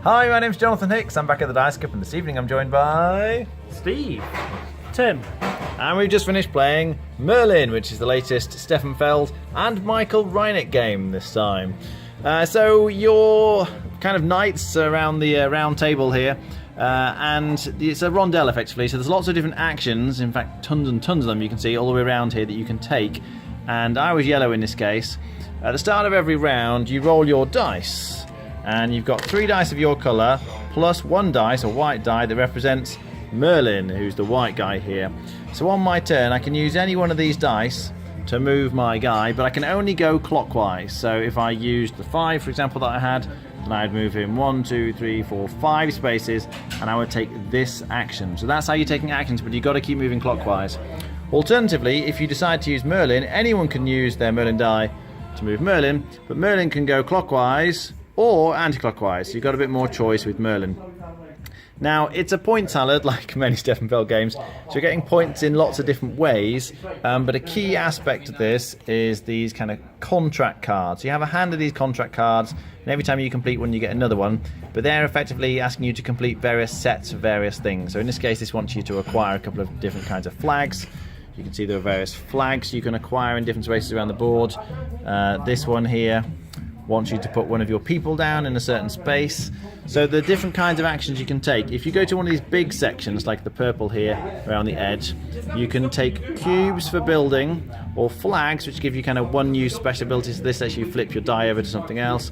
Hi, my name's Jonathan Hicks. I'm back at the Dice Cup, and this evening I'm joined by Steve. Tim. And we've just finished playing Merlin, which is the latest Stefan Feld and Michael Rieneck game this time. So you're kind of knights around the round table here, and it's a rondel effectively, so there's lots of different actions, in fact tons and tons of them you can see all the way around here that you can take. And I was yellow in this case. At the start of every round you roll your dice, and you've got 3 dice of your colour plus 1 dice, a white die, that represents Merlin, who's the white guy here. So on my turn I can use any one of these dice to move my guy, but I can only go clockwise. So if I used the 5, for example, that I had, then I'd move him 1, 2, 3, 4, 5 spaces, and I would take this action. So that's how you're taking actions, but you've got to keep moving clockwise. Alternatively, if you decide to use Merlin, anyone can use their Merlin die to move Merlin, but Merlin can go clockwise or anti-clockwise, so you've got a bit more choice with Merlin. Now, it's a point salad, like many Stefan Feld games, so you're getting points in lots of different ways, but a key aspect of this is these kind of contract cards. You have a hand of these contract cards, and every time you complete one you get another one, but they're effectively asking you to complete various sets of various things. So in this case this wants you to acquire a couple of different kinds of flags. You can see there are various flags you can acquire in different spaces around the board. This one here wants you to put one of your people down in a certain space. So the different kinds of actions you can take. If you go to one of these big sections like the purple here around the edge, you can take cubes for building, or flags which give you kind of one use special abilities. So this lets you flip your die over to something else,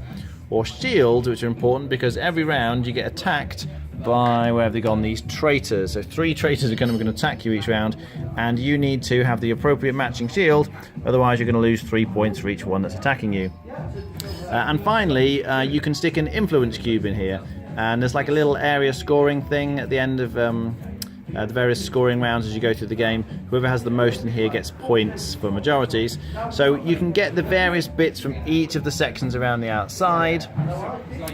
or shields, which are important because every round you get attacked by, where have they gone, these traitors. So 3 traitors are going to attack you each round, and you need to have the appropriate matching shield, otherwise you're going to lose 3 points for each one that's attacking you. And finally, you can stick an influence cube in here, and there's like a little area scoring thing at the end of the various scoring rounds as you go through the game. Whoever has the most in here gets points for majorities. So you can get the various bits from each of the sections around the outside,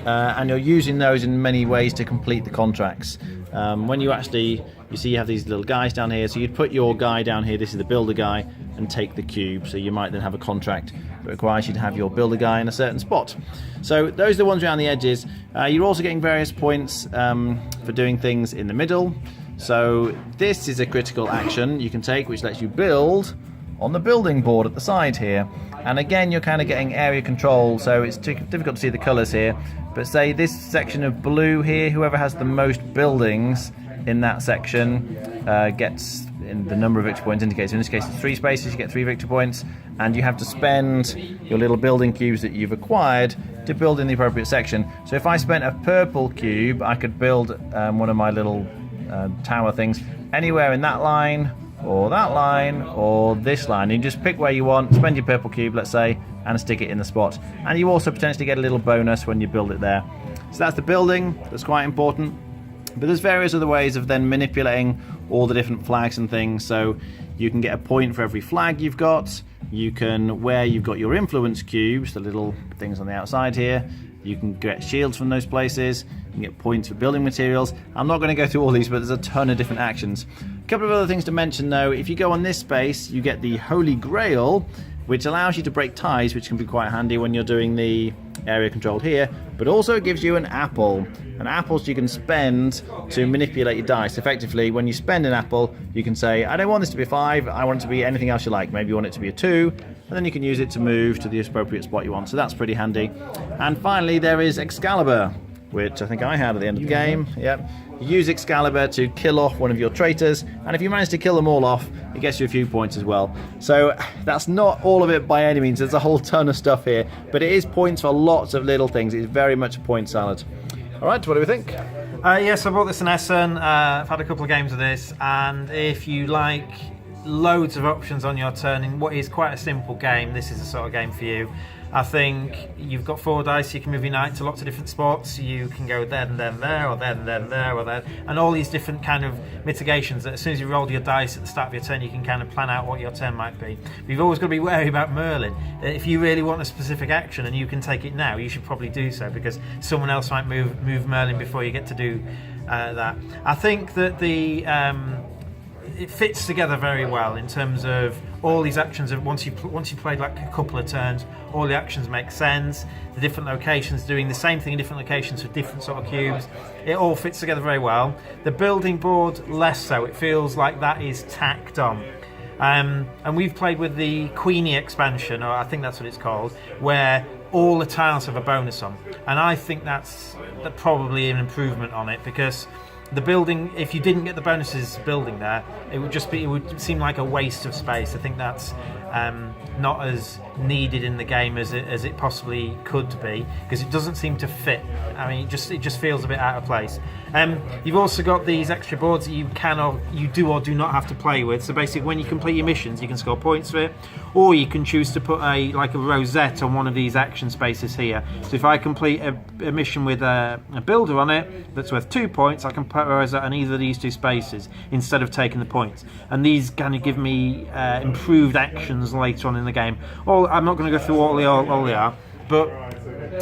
and you're using those in many ways to complete the contracts. When you actually, you see you have these little guys down here, so you'd put your guy down here, this is the builder guy, and take the cube. So you might then have a contract that requires you to have your builder guy in a certain spot. So those are the ones around the edges. You're also getting various points for doing things in the middle. So this is a critical action you can take, which lets you build on the building board at the side here. And again, you're kind of getting area control, so it's difficult to see the colours here. But say this section of blue here, whoever has the most buildings in that section gets in the number of victory points indicated. So in this case it's 3 spaces, you get 3 victory points, and you have to spend your little building cubes that you've acquired to build in the appropriate section. So if I spent a purple cube, I could build one of my little tower things anywhere in that line, or this line. You just pick where you want, spend your purple cube, let's say, and stick it in the spot. And you also potentially get a little bonus when you build it there. So that's the building, that's quite important. But there's various other ways of then manipulating all the different flags and things. So you can get a point for every flag you've got. You can, where you've got your influence cubes, the little things on the outside here, you can get shields from those places. You can get points for building materials. I'm not going to go through all these, but there's a ton of different actions. A couple of other things to mention though. If you go on this space, you get the Holy Grail, which allows you to break ties, which can be quite handy when you're doing the area controlled here, but also it gives you an apple. An apple you can spend to manipulate your dice. Effectively, when you spend an apple, you can say, I don't want this to be a 5, I want it to be anything else you like. Maybe you want it to be a 2, and then you can use it to move to the appropriate spot you want. So that's pretty handy. And finally, there is Excalibur, which I think I had at the end of the game. Yep. You use Excalibur to kill off one of your traitors, and if you manage to kill them all off, it gets you a few points as well. So that's not all of it by any means. There's a whole ton of stuff here, but it is points for lots of little things. It's very much a point salad. All right, what do we think? Yes, I bought this in Essen. I've had a couple of games of this, and if you like loads of options on your turn in what is quite a simple game, this is the sort of game for you. I think you've got 4 dice, you can move your knight to lots of different spots. You can go there and then there, or there and then there, or there, and all these different kind of mitigations that as soon as you roll your dice at the start of your turn, you can kind of plan out what your turn might be. But you've always got to be wary about Merlin. If you really want a specific action and you can take it now, you should probably do so, because someone else might move Merlin before you get to do that. I think that the it fits together very well in terms of all these actions. Once you played like a couple of turns, all the actions make sense. The different locations doing the same thing in different locations for different sort of cubes. It all fits together very well. The building board, less so. It feels like that is tacked on. And we've played with the Queenie expansion, or I think that's what it's called, where all the tiles have a bonus on. And I think that's probably an improvement on it, because the building, if you didn't get the bonuses building there, it would seem like a waste of space. I think that's not as needed in the game as it possibly could be, because it doesn't seem to fit. I mean, it just feels a bit out of place. You've also got these extra boards that you do or do not have to play with. So basically, when you complete your missions, you can score points for it, or you can choose to put a rosette on one of these action spaces here. So if I complete a mission with a builder on it that's worth 2 points, I can put a rosette on either of these two spaces instead of taking the points. And these kind of give me improved actions later on in the game. I'm not going to go through all they are, but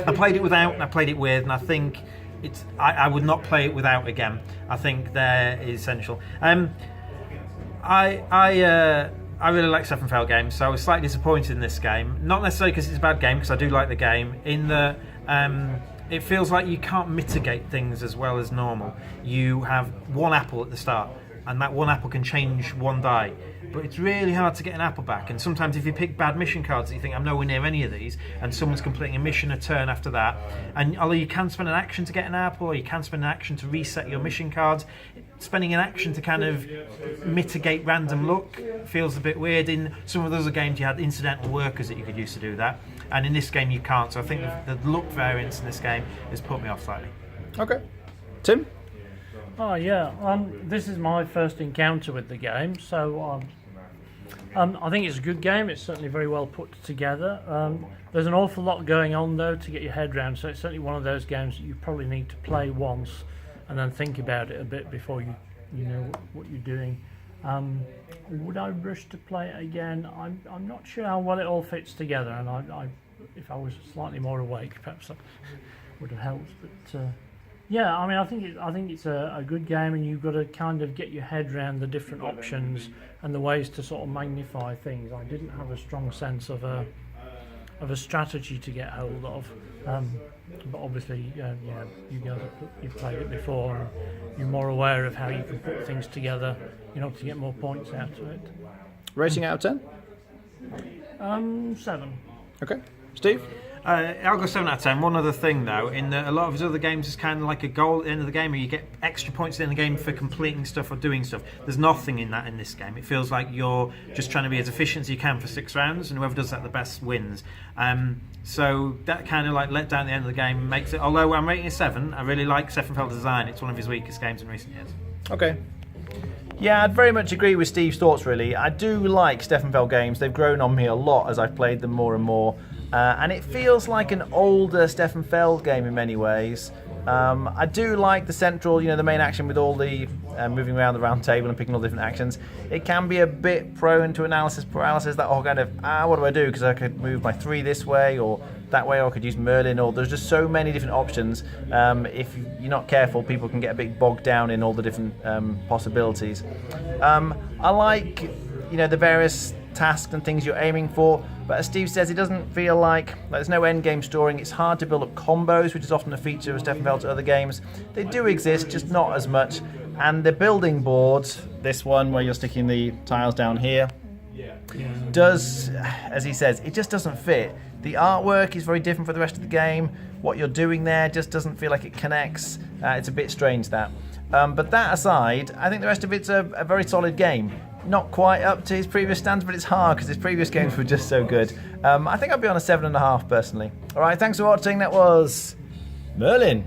I played it without and I played it with, and I think I would not play it without again. I think they're essential. I really like Stefan Feld games, so I was slightly disappointed in this game. Not necessarily because it's a bad game, because I do like the game, in that it feels like you can't mitigate things as well as normal. You have one apple at the start, and that one apple can change one die, but it's really hard to get an apple back. And sometimes if you pick bad mission cards, you think, I'm nowhere near any of these, and someone's completing a mission a turn after that, and although you can spend an action to get an apple, or you can spend an action to reset your mission cards, spending an action to kind of mitigate random luck feels a bit weird. In some of those other games you had incidental workers that you could use to do that, and in this game you can't. So I think the luck variance in this game has put me off slightly. Okay. Tim? Oh yeah, this is my first encounter with the game, so I think it's a good game. It's certainly very well put together. There's an awful lot going on though to get your head around, so it's certainly one of those games that you probably need to play once and then think about it a bit before you know what you're doing. Would I rush to play it again? I'm not sure how well it all fits together, and I if I was slightly more awake, perhaps that would have helped. But yeah, I mean, I think it's a good game, and you've got to kind of get your head around the different options and the ways to sort of magnify things. I didn't have a strong sense of a strategy to get hold of, but obviously, you guys you've played it before, and you're more aware of how you can put things together, to get more points out of it. Rating out of 10? 7. Okay. Steve? I'll go 7 out of 10. One other thing though, in that a lot of his other games is kind of like a goal at the end of the game, where you get extra points at the end of the game for completing stuff or doing stuff. There's nothing in that in this game. It feels like you're just trying to be as efficient as you can for 6 rounds, and whoever does that the best wins. So that kind of like let down the end of the game makes it, although I'm rating it 7, I really like Stefan Feld's design. It's one of his weakest games in recent years. Okay. Yeah, I'd very much agree with Steve's thoughts, really. I do like Stefan Feld games. They've grown on me a lot as I've played them more and more. And it feels like an older Stefan Feld game in many ways. I do like the central, the main action with all the moving around the round table and picking all different actions. It can be a bit prone to analysis paralysis, that whole kind of, what do I do? Because I could move my 3 this way or that way, or I could use Merlin, or there's just so many different options. If you're not careful, people can get a bit bogged down in all the different possibilities. I like, the various tasks and things you're aiming for, but as Steve says, it doesn't feel like there's no end game storing. It's hard to build up combos, which is often a feature of Stefan Feld's other games. They do exist, just not as much. And the building boards, this one where you're sticking the tiles down here, does, as he says, it just doesn't fit. The artwork is very different for the rest of the game. What you're doing there just doesn't feel like it connects. It's a bit strange, that. But that aside, I think the rest of it's a very solid game. Not quite up to his previous standards, but it's hard because his previous games were just so good. I think I'd be on a 7.5 personally. All right, thanks for watching. That was Merlin.